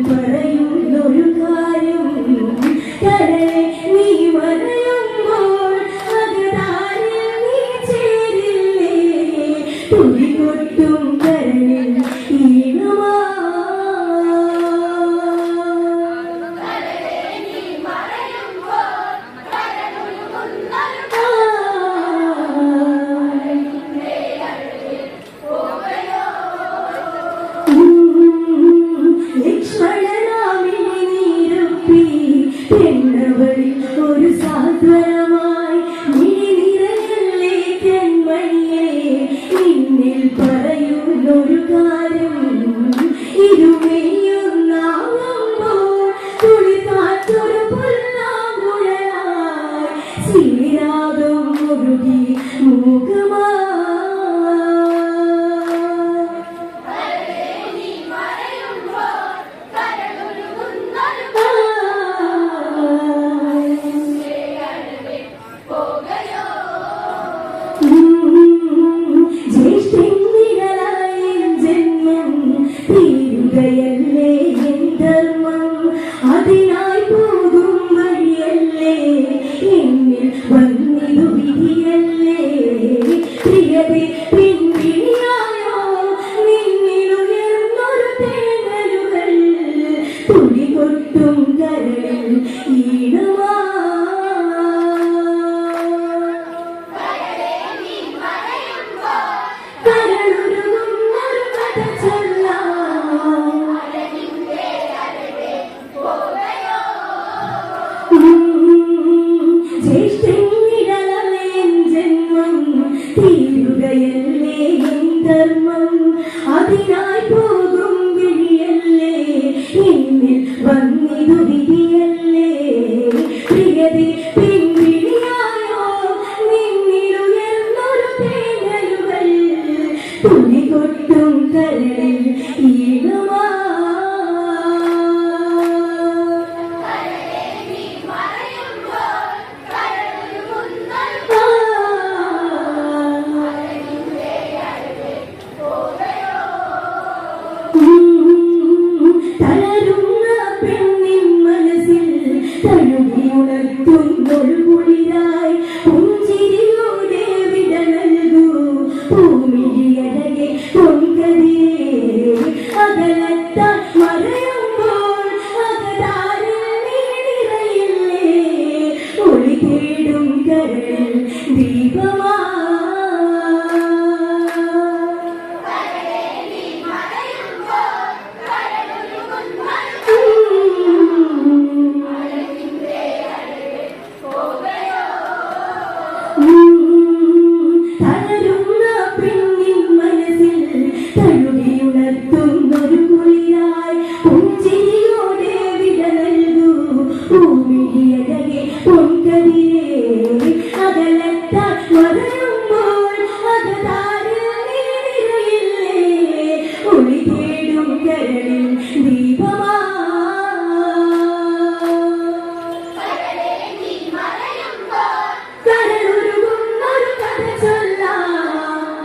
പറയുന്നൊരു കാര്യം തുടികൊട്ടും കരളിൽ ഈണമാ തീരുകയല്ലേ ധർമ്മം അതിനായി പോകും വിളിയല്ലേ എന്നിൽ വന്നിതു വിധിയല്ലേ പ്രിയതേ പിൻവിളിയായോ നിന്നിലുയർന്നൊരു തേങ്ങലുകൾ തുടികൊട്ടും കരളിൽ ഈണമാ ൊഴുകുളിരായി പുഞ്ചിരിയോടെ വിട നൽകൂ ഭൂമിയഴകെ പൊൻകതിരെ അകലത്താൽ മറയുമ്പോൾ അകതാരിൽ നീണിറയില്ലേ ഒളി തേടും കരളിൽ ദീപമാ തഴുകിയുണർത്തുന്നൊരു കുളിരായി പുഞ്ചിരിയോടെ വിട നൽകൂ ഭൂമിയഴകെ പൊൻകതിരെ അകലത്താൽ മറയുമ്പോൾ അകതാരിൽ നീണിറയില്ലേ ഒളി തേടും കരളിൽ ദീപമാ കരളുരുകുന്നൊരു കഥ ചൊല്ലാം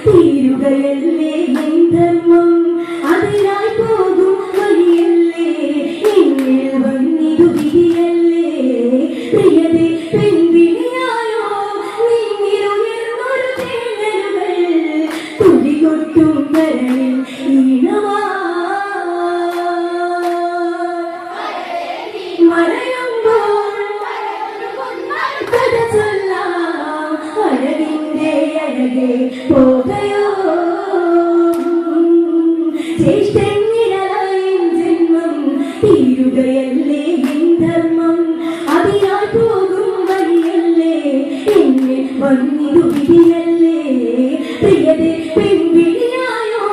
തീരുകയല്ലേ ധർമ്മം അതിനായി പോകും വഴിയല്ലേ എന്നിൽ വന്നിതു വിധിയല്ലേ പ്രിയതേ പിൻവിളിയായോ നിന്നിലുയർന്നൊരു തേങ്ങലുകൾ തുടികൊട്ടും കരളിൽ ഈണമാ മറയുമ്പോൾ കഥ ചൊല്ലാം അഴകിന്റെ അഴകെ പോകയോ ജ്യേഷ്ഠനിഴലായും ജന്മം തീരുകയല്ലേ ധർമ്മം അതിനായി പോകും വഴിയല്ലേ എന്നിൽ വന്നിതു വിധിയല്ലേ പ്രിയതേ പിൻവിളിയായോ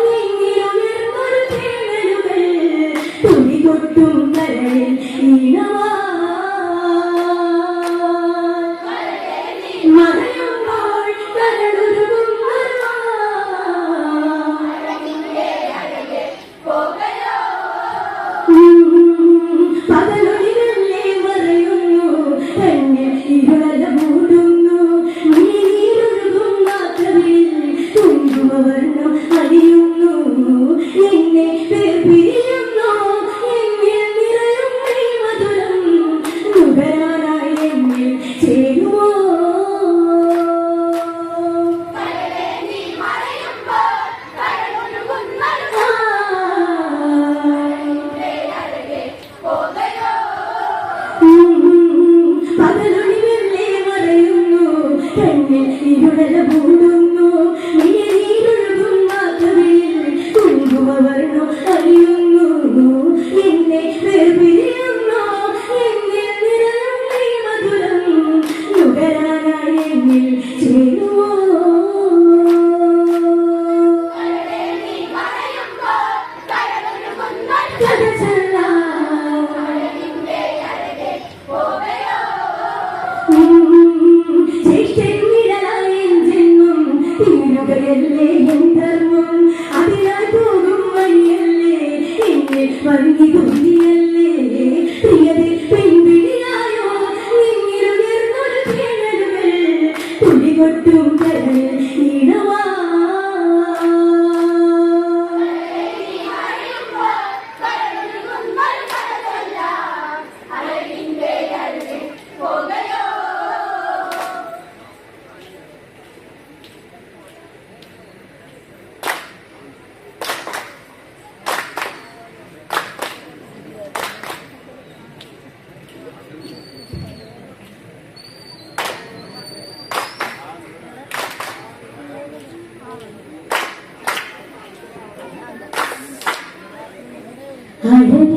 നിന്നിലുയർന്നൊരു തേങ്ങലുകൾ തുടികൊട്ടും കരളിൽ ഈണമാ മറയുമ്പോൾ പകലൊളികളെ മറയുന്നു കണ്ണിൽ ഇരുളല മൂടുന്നു നീരൊഴുകും നാക്കവിൽ കുങ്കുമവർണ്ണം അടിയുന്നു എന്നെ പിരിയുന്നു എന്നിൽ നിറയും മധുരം നുകരാനായി എന്നിൽ ചേരുമോ ഇരുടല മൂടുന്നു നീരൊഴുകും നാക്കവിൽ കുങ്കുമവർണ്ണം അറിയുന്നു എന്നെ പിരിയുന്നു എന്നിൽ നിറയും മധുരം നുകരാനായി എന്നിൽ ചേരുമോ കഥ ചൊല്ലാം തീരുകയല്ലേ ധർമ്മം അതിനായി പോകും വഴിയല്ലേ എന്നിൽ വന്നിതു വിധിയല്ലേ പ്രിയതേ പിൻവിളിയായോ നിന്നിലുയർന്നൊരു തേങ്ങലുകൾ തുടികൊട്ടും കരളിൽ ഈണമാ അഴകേ